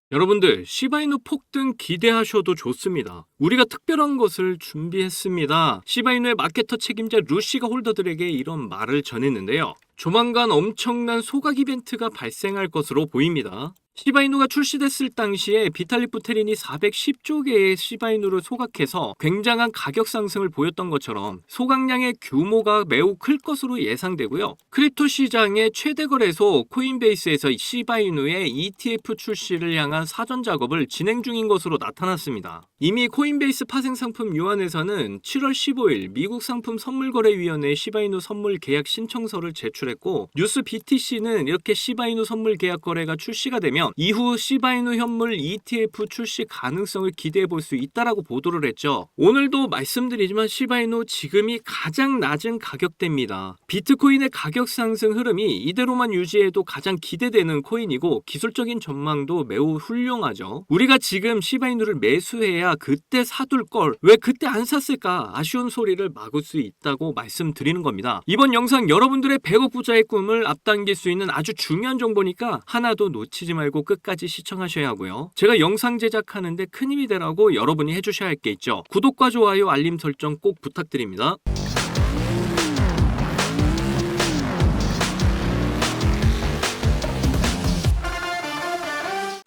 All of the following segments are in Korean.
여러분들, 시바이누 폭등 기대하셔도 좋습니다. 우리가 특별한 것을 준비했습니다. 시바이누의 마케터 책임자 루시가 홀더들에게 이런 말을 전했는데요. 조만간 엄청난 소각 이벤트가 발생할 것으로 보입니다. 시바이누가 출시됐을 당시에 비탈릭 부테린이 410조 개의 시바이누를 소각해서 굉장한 가격 상승을 보였던 것처럼 소각량의 규모가 매우 클 것으로 예상되고요. 크립토 시장의 최대 거래소 코인베이스에서 시바이누의 ETF 출시를 향한 사전 작업을 진행 중인 것으로 나타났습니다. 이미 코인베이스 파생 상품 유안에서는 7월 15일 미국 상품 선물거래위원회에 시바이누 선물 계약 신청서를 제출했고, 뉴스 BTC는 이렇게 시바이누 선물 계약 거래가 출시가 되면 이후 시바이누 현물 ETF 출시 가능성을 기대해 볼 수 있다라고 보도를 했죠. 오늘도 말씀드리지만 시바이누 지금이 가장 낮은 가격대입니다. 비트코인의 가격 상승 흐름이 이대로만 유지해도 가장 기대되는 코인이고 기술적인 전망도 매우 훌륭하죠. 우리가 지금 시바이누를 매수해야 그때 사둘 걸 왜 그때 안 샀을까 아쉬운 소리를 막을 수 있다고 말씀드리는 겁니다. 이번 영상 여러분들의 100억 부자의 꿈을 앞당길 수 있는 아주 중요한 정보니까 하나도 놓치지 말고 끝까지 시청하셔야 하고요. 제가 영상 제작하는데 큰 힘이 되라고 여러분이 해주셔야 할 게 있죠. 구독과 좋아요, 알림 설정 꼭 부탁드립니다.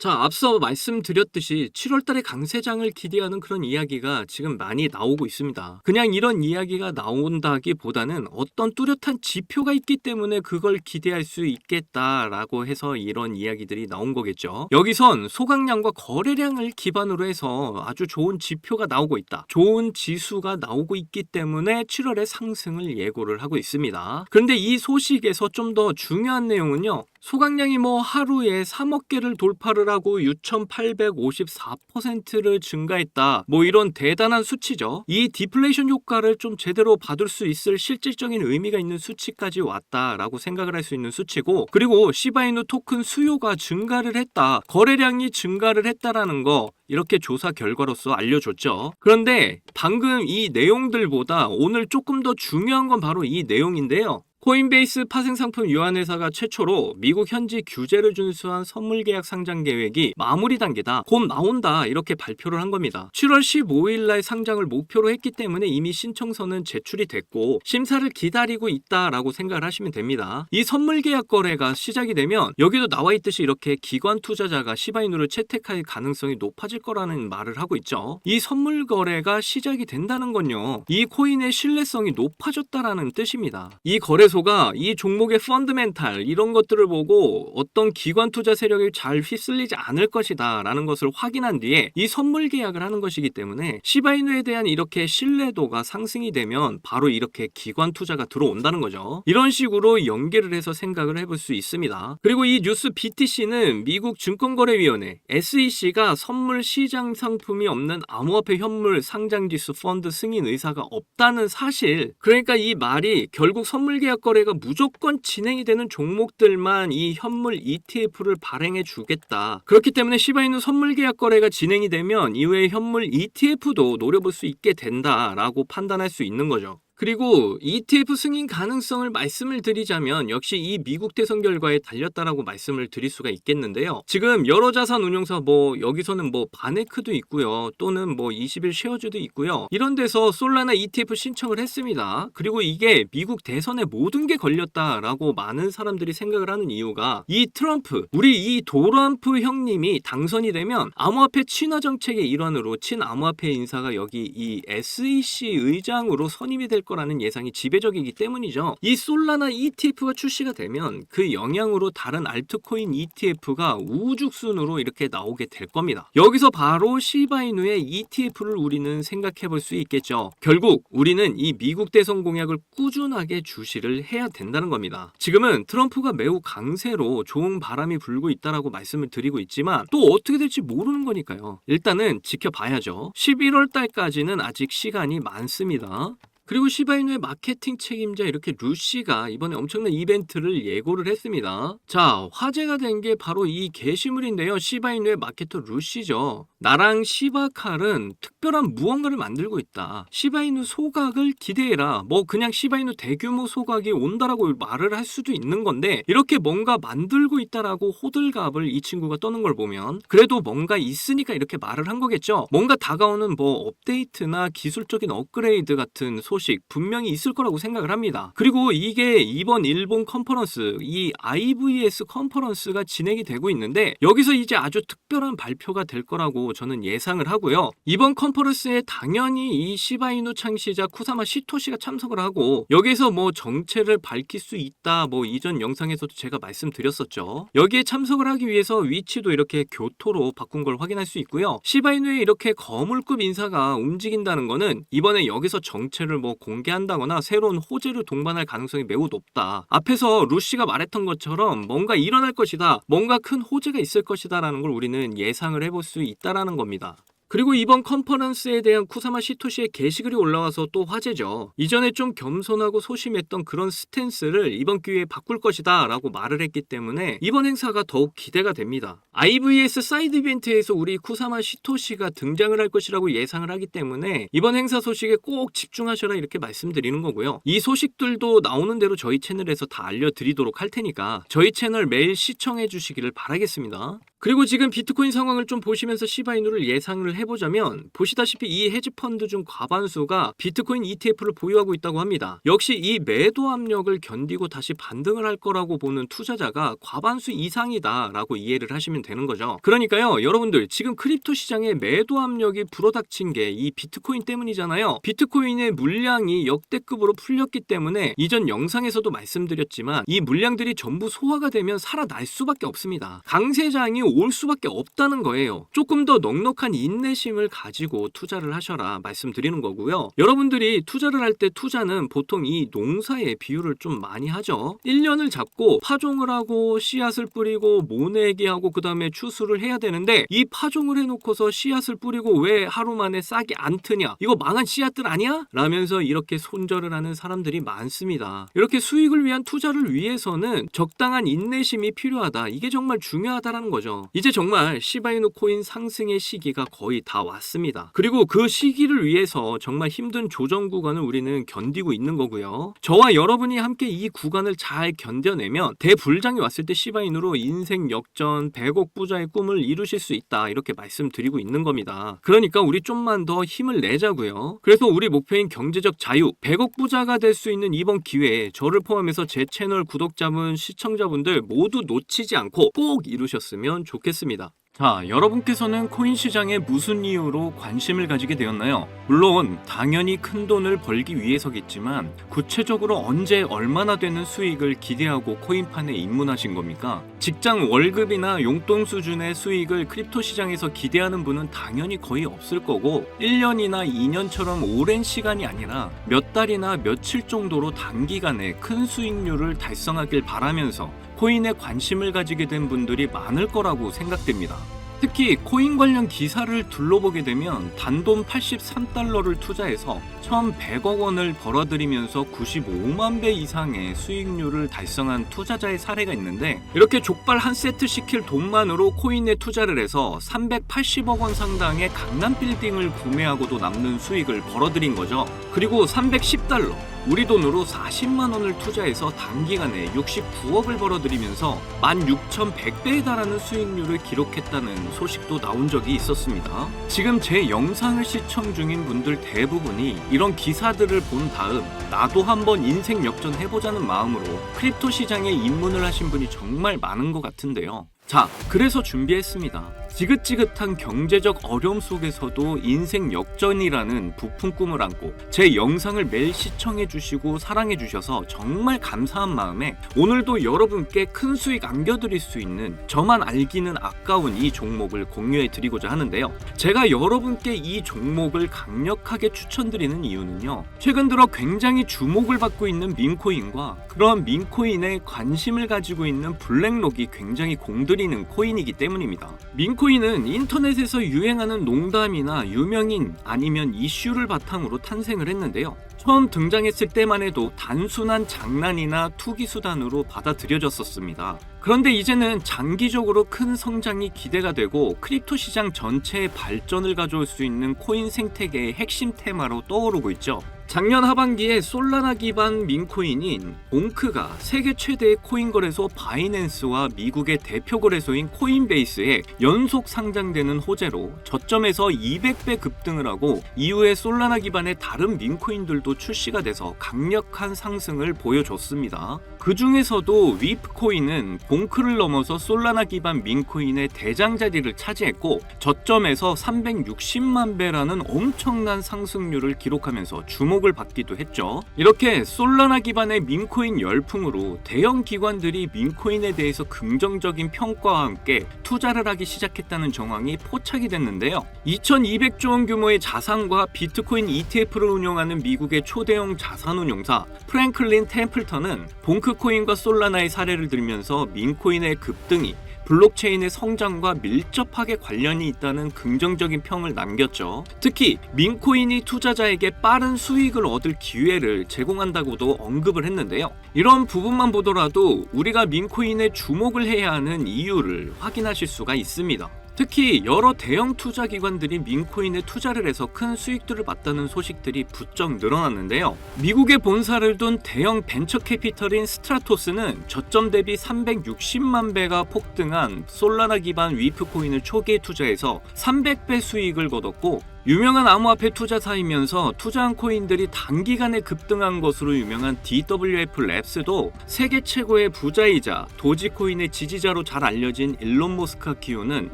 자, 앞서 말씀드렸듯이 7월달에 강세장을 기대하는 그런 이야기가 지금 많이 나오고 있습니다. 그냥 이런 이야기가 나온다기보다는 어떤 뚜렷한 지표가 있기 때문에 그걸 기대할 수 있겠다라고 해서 이런 이야기들이 나온 거겠죠. 여기선 소각량과 거래량을 기반으로 해서 아주 좋은 지표가 나오고 있다. 좋은 지수가 나오고 있기 때문에 7월에 상승을 예고를 하고 있습니다. 그런데 이 소식에서 좀 더 중요한 내용은요. 소각량이 하루에 3억 개를 돌파를 하고 6,854%를 증가했다. 이런 대단한 수치죠. 이 디플레이션 효과를 좀 제대로 받을 수 있을 실질적인 의미가 있는 수치까지 왔다라고 생각을 할 수 있는 수치고, 그리고 시바이누 토큰 수요가 증가를 했다. 거래량이 증가를 했다라는 거 이렇게 조사 결과로서 알려줬죠. 그런데 방금 이 내용들보다 오늘 조금 더 중요한 건 바로 이 내용인데요. 코인베이스 파생상품 유한회사가 최초로 미국 현지 규제를 준수한 선물계약 상장 계획이 마무리 단계다. 곧 나온다. 이렇게 발표를 한 겁니다. 7월 15일 날 상장을 목표로 했기 때문에 이미 신청서는 제출이 됐고 심사를 기다리고 있다라고 생각을 하시면 됩니다. 이 선물계약 거래가 시작이 되면 여기도 나와 있듯이 이렇게 기관 투자자가 시바이누를 채택할 가능성이 높아질 거라는 말을 하고 있죠. 이 선물 거래가 시작이 된다는 건요. 이 코인의 신뢰성이 높아졌다라는 뜻입니다. 이 거래소가 이 종목의 펀드멘탈 이런 것들을 보고 어떤 기관 투자 세력이 잘 휩쓸리지 않을 것이다 라는 것을 확인한 뒤에 이 선물 계약을 하는 것이기 때문에 시바이누에 대한 이렇게 신뢰도가 상승이 되면 바로 이렇게 기관 투자가 들어온다는 거죠. 이런 식으로 연계를 해서 생각을 해볼 수 있습니다. 그리고 이 뉴스 BTC는 미국 증권거래위원회 SEC가 선물 시장 상품이 없는 암호화폐 현물 상장지수 펀드 승인 의사가 없다는 사실, 그러니까 이 말이 결국 선물 계약 거래가 무조건 진행이 되는 종목들만 이 현물 ETF를 발행해 주겠다. 그렇기 때문에 시바이누 선물 계약 거래가 진행이 되면 이외의 현물 ETF도 노려볼 수 있게 된다라고 판단할 수 있는 거죠. 그리고 ETF 승인 가능성을 말씀을 드리자면 역시 이 미국 대선 결과에 달렸다라고 말씀을 드릴 수가 있겠는데요. 지금 여러 자산 운용사 여기서는 바네크도 있고요. 또는 21 쉐어즈도 있고요. 이런 데서 솔라나 ETF 신청을 했습니다. 그리고 이게 미국 대선에 모든 게 걸렸다라고 많은 사람들이 생각을 하는 이유가 이 트럼프, 우리 이 도럼프 형님이 당선이 되면 암호화폐 친화 정책의 일환으로 친암호화폐 인사가 여기 이 SEC 의장으로 선임이 될 거라는 예상이 지배적이기 때문이죠. 이 솔라나 ETF가 출시가 되면 그 영향으로 다른 알트코인 ETF가 우후죽순으로 이렇게 나오게 될 겁니다. 여기서 바로 시바이누의 ETF를 우리는 생각해 볼 수 있겠죠. 결국 우리는 이 미국 대선 공약을 꾸준하게 주시를 해야 된다는 겁니다. 지금은 트럼프가 매우 강세로 좋은 바람이 불고 있다라고 말씀을 드리고 있지만 또 어떻게 될지 모르는 거니까요. 일단은 지켜봐야죠. 11월 달까지는 아직 시간이 많습니다. 그리고 시바이누의 마케팅 책임자 이렇게 루시가 이번에 엄청난 이벤트를 예고를 했습니다. 자, 화제가 된 게 바로 이 게시물인데요. 시바이누의 마케터 루시죠. 나랑 시바칼은 특별한 무언가를 만들고 있다. 시바이누 소각을 기대해라. 뭐 그냥 시바이누 대규모 소각이 온다라고 말을 할 수도 있는 건데 이렇게 뭔가 만들고 있다라고 호들갑을 이 친구가 떠는 걸 보면 그래도 뭔가 있으니까 이렇게 말을 한 거겠죠. 뭔가 다가오는 뭐 업데이트나 기술적인 업그레이드 같은 소식 분명히 있을 거라고 생각을 합니다. 그리고 이게 이번 일본 컨퍼런스 이 IVS 컨퍼런스가 진행이 되고 있는데 여기서 이제 아주 특별한 발표가 될 거라고 저는 예상을 하고요. 이번 컨퍼런스에 당연히 이 시바이누 창시자 쿠사마 시토시가 참석을 하고 여기서 뭐 정체를 밝힐 수 있다 뭐 이전 영상에서도 제가 말씀드렸었죠. 여기에 참석을 하기 위해서 위치도 이렇게 교토로 바꾼 걸 확인할 수 있고요. 시바이누의 이렇게 거물급 인사가 움직인다는 거는 이번에 여기서 정체를 뭐 공개한다거나 새로운 호재를 동반할 가능성이 매우 높다. 앞에서 루시가 말했던 것처럼 뭔가 일어날 것이다. 뭔가 큰 호재가 있을 것이다 라는 걸 우리는 예상을 해볼 수 있다라는 겁니다. 그리고 이번 컨퍼런스에 대한 쿠사마 시토시의 게시글이 올라와서 또 화제죠. 이전에 좀 겸손하고 소심했던 그런 스탠스를 이번 기회에 바꿀 것이다 라고 말을 했기 때문에 이번 행사가 더욱 기대가 됩니다. IVS 사이드 이벤트에서 우리 쿠사마 시토시가 등장을 할 것이라고 예상을 하기 때문에 이번 행사 소식에 꼭 집중하셔라 이렇게 말씀드리는 거고요. 이 소식들도 나오는 대로 저희 채널에서 다 알려드리도록 할 테니까 저희 채널 매일 시청해 주시기를 바라겠습니다. 그리고 지금 비트코인 상황을 좀 보시면서 시바이누를 예상을 해보자면 보시다시피 이 헤지펀드 중 과반수가 비트코인 ETF를 보유하고 있다고 합니다. 역시 이 매도 압력을 견디고 다시 반등을 할 거라고 보는 투자자가 과반수 이상이다 라고 이해를 하시면 되는 거죠. 그러니까요 여러분들 지금 크립토 시장에 매도 압력이 불어닥친 게 이 비트코인 때문이잖아요. 비트코인의 물량이 역대급으로 풀렸기 때문에 이전 영상에서도 말씀드렸지만 이 물량들이 전부 소화가 되면 살아날 수밖에 없습니다. 강세장이 올 수밖에 없다는 거예요. 조금 더 넉넉한 인내심을 가지고 투자를 하셔라 말씀드리는 거고요. 여러분들이 투자를 할 때 투자는 보통 이 농사의 비율을 좀 많이 하죠. 1년을 잡고 파종을 하고 씨앗을 뿌리고 모내기 하고 그 다음에 추수를 해야 되는데 이 파종을 해놓고서 씨앗을 뿌리고 왜 하루 만에 싹이 안 트냐 이거 망한 씨앗들 아니야? 라면서 이렇게 손절을 하는 사람들이 많습니다. 이렇게 수익을 위한 투자를 위해서는 적당한 인내심이 필요하다. 이게 정말 중요하다라는 거죠. 이제 정말 시바이누 코인 상승의 시기가 거의 다 왔습니다. 그리고 그 시기를 위해서 정말 힘든 조정 구간을 우리는 견디고 있는 거고요. 저와 여러분이 함께 이 구간을 잘 견뎌내면 대불장이 왔을 때 시바이누로 인생 역전 100억 부자의 꿈을 이루실 수 있다 이렇게 말씀드리고 있는 겁니다. 그러니까 우리 좀만 더 힘을 내자고요. 그래서 우리 목표인 경제적 자유 100억 부자가 될 수 있는 이번 기회에 저를 포함해서 제 채널 구독자분 시청자분들 모두 놓치지 않고 꼭 이루셨으면 좋겠습니다. 자, 여러분께서는 코인 시장에 무슨 이유로 관심을 가지게 되었나요? 물론 당연히 큰 돈을 벌기 위해서겠지만 구체적으로 언제 얼마나 되는 수익을 기대하고 코인판에 입문하신 겁니까? 직장 월급이나 용돈 수준의 수익을 크립토 시장에서 기대하는 분은 당연히 거의 없을 거고 1년이나 2년처럼 오랜 시간이 아니라 몇 달이나 며칠 정도로 단기간에 큰 수익률을 달성하길 바라면서 코인에 관심을 가지게 된 분들이 많을 거라고 생각됩니다. 특히 코인 관련 기사를 둘러보게 되면 단돈 83달러를 투자해서 1,100억 원을 벌어들이면서 95만 배 이상의 수익률을 달성한 투자자의 사례가 있는데 이렇게 족발 한 세트 시킬 돈만으로 코인에 투자를 해서 380억 원 상당의 강남 빌딩을 구매하고도 남는 수익을 벌어들인 거죠. 그리고 310달러 우리 돈으로 40만 원을 투자해서 단기간에 69억을 벌어들이면서 16,100배에 달하는 수익률을 기록했다는 소식도 나온 적이 있었습니다. 지금 제 영상을 시청 중인 분들 대부분이 이런 기사들을 본 다음 나도 한번 인생 역전해보자는 마음으로 크립토 시장에 입문을 하신 분이 정말 많은 것 같은데요. 자, 그래서 준비했습니다. 지긋지긋한 경제적 어려움 속에서도 인생 역전이라는 부푼 꿈을 안고 제 영상을 매일 시청해 주시고 사랑해 주셔서 정말 감사한 마음에 오늘도 여러분께 큰 수익 안겨드릴 수 있는 저만 알기는 아까운 이 종목을 공유해 드리고자 하는데요. 제가 여러분께 이 종목을 강력하게 추천드리는 이유는요. 최근 들어 굉장히 주목을 받고 있는 민코인과 그런 민코인에 관심을 가지고 있는 블랙록이 굉장히 공들이는 코인이기 때문입니다. 민코인은 인터넷에서 유행하는 농담이나 유명인 아니면 이슈를 바탕으로 탄생을 했는데요. 처음 등장했을 때만 해도 단순한 장난이나 투기 수단으로 받아들여졌었습니다. 그런데 이제는 장기적으로 큰 성장이 기대가 되고 크립토 시장 전체의 발전을 가져올 수 있는 코인 생태계의 핵심 테마로 떠오르고 있죠. 작년 하반기에 솔라나 기반 민코인인 봉크가 세계 최대의 코인 거래소 바이낸스와 미국의 대표 거래소인 코인베이스에 연속 상장되는 호재로 저점에서 200배 급등을 하고 이후에 솔라나 기반의 다른 민코인들도 출시가 돼서 강력한 상승을 보여줬습니다. 그 중에서도 위프코인은 봉크를 넘어서 솔라나 기반 민코인의 대장자리를 차지했고 저점에서 360만 배라는 엄청난 상승률을 기록하면서 주목을 받기도 했죠. 이렇게 솔라나 기반의 민코인 열풍으로 대형 기관들이 민코인에 대해서 긍정적인 평가와 함께 투자를 하기 시작했다는 정황이 포착이 됐는데요. 2200조 원 규모의 자산과 비트코인 ETF를 운영하는 미국의 초대형 자산운용사 프랭클린 템플턴은 봉크코인과 솔라나의 사례를 들면서 민코인의 급등이 블록체인의 성장과 밀접하게 관련이 있다는 긍정적인 평을 남겼죠. 특히 민코인이 투자자에게 빠른 수익을 얻을 기회를 제공한다고도 언급을 했는데요. 이런 부분만 보더라도 우리가 민코인에 주목을 해야 하는 이유를 확인하실 수가 있습니다. 특히 여러 대형 투자 기관들이 민코인에 투자를 해서 큰 수익들을 봤다는 소식들이 부쩍 늘어났는데요. 미국에 본사를 둔 대형 벤처 캐피털인 스트라토스는 저점 대비 360만 배가 폭등한 솔라나 기반 위프코인을 초기에 투자해서 300배 수익을 거뒀고 유명한 암호화폐 투자사이면서 투자한 코인들이 단기간에 급등한 것으로 유명한 DWF 랩스도 세계 최고의 부자이자 도지코인의 지지자로 잘 알려진 일론 머스크가 키우는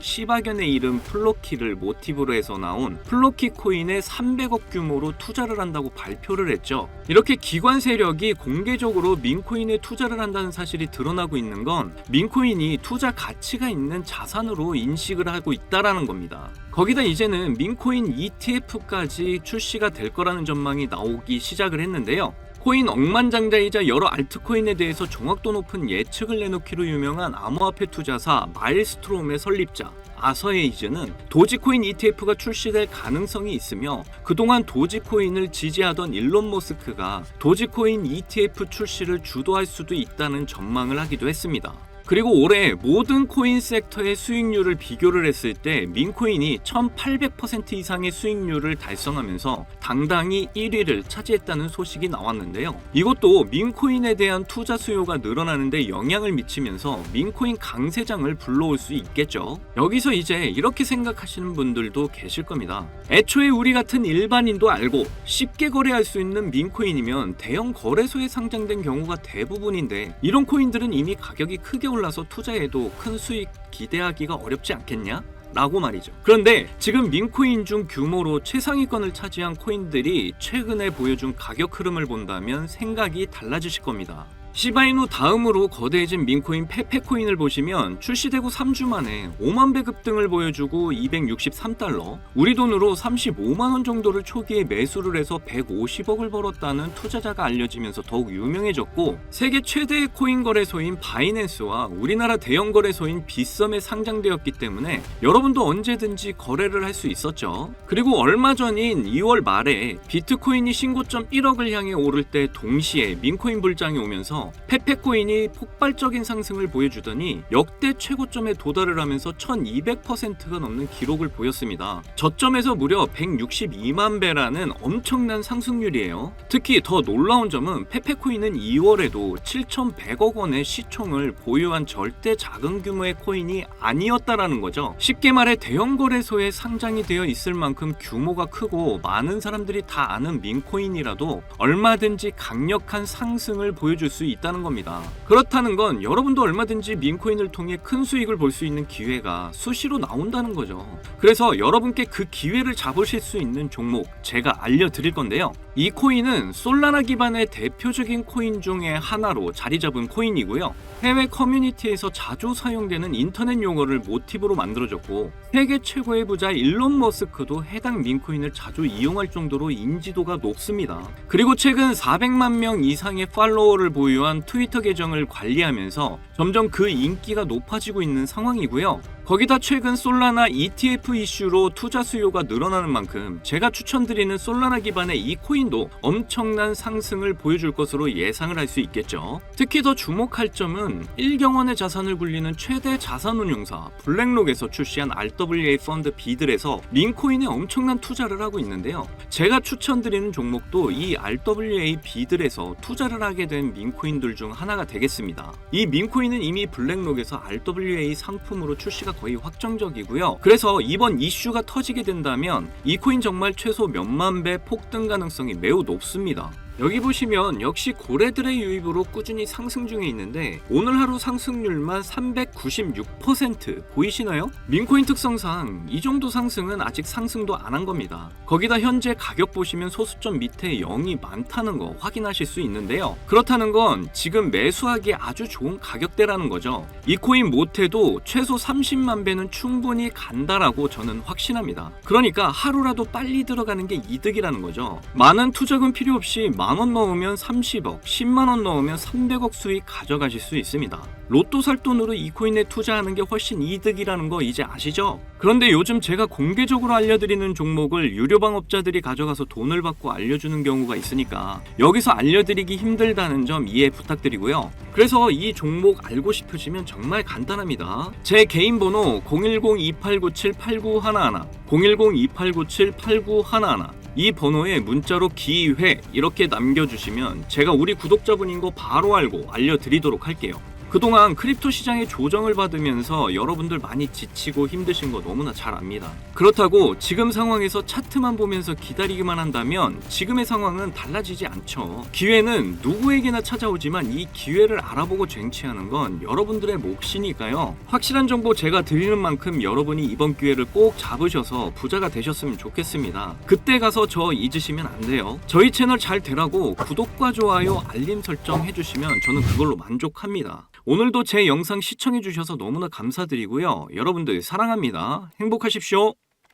시바견의 이름 플로키를 모티브로 해서 나온 플로키 코인에 300억 규모로 투자를 한다고 발표를 했죠. 이렇게 기관 세력이 공개적으로 민코인에 투자를 한다는 사실이 드러나고 있는 건 민코인이 투자 가치가 있는 자산으로 인식을 하고 있다라는 겁니다. 거기다 이제는 민코인 ETF까지 출시가 될 거라는 전망이 나오기 시작을 했는데요. 코인 억만장자이자 여러 알트코인에 대해서 정확도 높은 예측을 내놓기로 유명한 암호화폐 투자사 마일스트롬의 설립자 아서에이즈는 도지코인 ETF가 출시될 가능성이 있으며 그동안 도지코인을 지지하던 일론 머스크가 도지코인 ETF 출시를 주도할 수도 있다는 전망을 하기도 했습니다. 그리고 올해 모든 코인 섹터의 수익률을 비교를 했을 때 민코인이 1800% 이상의 수익률을 달성하면서 당당히 1위를 차지했다는 소식이 나왔는데요. 이것도 민코인에 대한 투자 수요가 늘어나는데 영향을 미치면서 민코인 강세장을 불러올 수 있겠죠. 여기서 이제 이렇게 생각하시는 분들도 계실 겁니다. 애초에 우리 같은 일반인도 알고 쉽게 거래할 수 있는 민코인이면 대형 거래소에 상장된 경우가 대부분인데 이런 코인들은 이미 가격이 크게 올라서 투자해도 큰 수익 기대하기가 어렵지 않겠냐? 라고 말이죠. 그런데 지금 민코인 중 규모로 최상위권을 차지한 코인들이 최근에 보여준 가격 흐름을 본다면 생각이 달라지실 겁니다. 시바이누 다음으로 거대해진 민코인 페페코인을 보시면 출시되고 3주 만에 5만 배 급등을 보여주고 263달러, 우리 돈으로 35만 원 정도를 초기에 매수를 해서 150억을 벌었다는 투자자가 알려지면서 더욱 유명해졌고 세계 최대의 코인 거래소인 바이낸스와 우리나라 대형 거래소인 빗썸에 상장되었기 때문에 여러분도 언제든지 거래를 할 수 있었죠. 그리고 얼마 전인 2월 말에 비트코인이 신고점 1억을 향해 오를 때 동시에 민코인 불장이 오면서 페페코인이 폭발적인 상승을 보여주더니 역대 최고점에 도달을 하면서 1200%가 넘는 기록을 보였습니다. 저점에서 무려 162만 배라는 엄청난 상승률이에요. 특히 더 놀라운 점은 페페코인은 2월에도 7100억 원의 시총을 보유한 절대 작은 규모의 코인이 아니었다라는 거죠. 쉽게 말해 대형 거래소에 상장이 되어 있을 만큼 규모가 크고 많은 사람들이 다 아는 민코인이라도 얼마든지 강력한 상승을 보여줄 수 있다는 겁니다. 그렇다는 건 여러분도 얼마든지 민코인을 통해 큰 수익을 볼 수 있는 기회가 수시로 나온다는 거죠. 그래서 여러분께 그 기회를 잡으실 수 있는 종목 제가 알려드릴 건데요. 이 코인은 솔라나 기반의 대표적인 코인 중에 하나로 자리 잡은 코인이고요. 해외 커뮤니티에서 자주 사용되는 인터넷 용어를 모티브로 만들어졌고 세계 최고의 부자 일론 머스크도 해당 민코인을 자주 이용할 정도로 인지도가 높습니다. 그리고 최근 400만 명 이상의 팔로워를 보유한 트위터 계정을 관리하면서 점점 그 인기가 높아지고 있는 상황이고요. 거기다 최근 솔라나 ETF 이슈로 투자 수요가 늘어나는 만큼 제가 추천드리는 솔라나 기반의 이 코인도 엄청난 상승을 보여줄 것으로 예상을 할 수 있겠죠. 특히 더 주목할 점은 1경원의 자산을 굴리는 최대 자산운용사 블랙록에서 출시한 RWA 펀드 비들에서 민코인에 엄청난 투자를 하고 있는데요. 제가 추천드리는 종목도 이 RWA 비들에서 투자를 하게 된 민코인들 중 하나가 되겠습니다. 이 민코인은 이미 블랙록에서 RWA 상품으로 출시가 거의 확정적이고요. 그래서 이번 이슈가 터지게 된다면 이 코인 정말 최소 몇만 배 폭등 가능성이 매우 높습니다. 여기 보시면 역시 고래들의 유입으로 꾸준히 상승 중에 있는데 오늘 하루 상승률만 396% 보이시나요? 민코인 특성상 이 정도 상승은 아직 상승도 안 한 겁니다. 거기다 현재 가격 보시면 소수점 밑에 0이 많다는 거 확인하실 수 있는데요. 그렇다는 건 지금 매수하기에 아주 좋은 가격대라는 거죠. 이 코인 못해도 최소 30만 배는 충분히 간다라고 저는 확신합니다. 그러니까 하루라도 빨리 들어가는 게 이득이라는 거죠. 많은 투자금 필요 없이 만원 넣으면 30억, 10만원 넣으면 300억 수익 가져가실 수 있습니다. 로또 살 돈으로 이 코인에 투자하는 게 훨씬 이득이라는 거 이제 아시죠? 그런데 요즘 제가 공개적으로 알려드리는 종목을 유료방업자들이 가져가서 돈을 받고 알려주는 경우가 있으니까 여기서 알려드리기 힘들다는 점 이해 부탁드리고요. 그래서 이 종목 알고 싶으시면 정말 간단합니다. 제 개인 번호 010-2897-8911 010-2897-8911 이 번호에 문자로 기회 이렇게 남겨주시면 제가 우리 구독자분인 거 바로 알고 알려드리도록 할게요. 그동안 크립토 시장의 조정을 받으면서 여러분들 많이 지치고 힘드신 거 너무나 잘 압니다. 그렇다고 지금 상황에서 차트만 보면서 기다리기만 한다면 지금의 상황은 달라지지 않죠. 기회는 누구에게나 찾아오지만 이 기회를 알아보고 쟁취하는 건 여러분들의 몫이니까요. 확실한 정보 제가 드리는 만큼 여러분이 이번 기회를 꼭 잡으셔서 부자가 되셨으면 좋겠습니다. 그때 가서 저 잊으시면 안 돼요. 저희 채널 잘 되라고 구독과 좋아요, 알림 설정 해주시면 저는 그걸로 만족합니다. 오늘도 제 영상 시청해주셔서 너무나 감사드리고요. 여러분들 사랑합니다. 행복하십시오.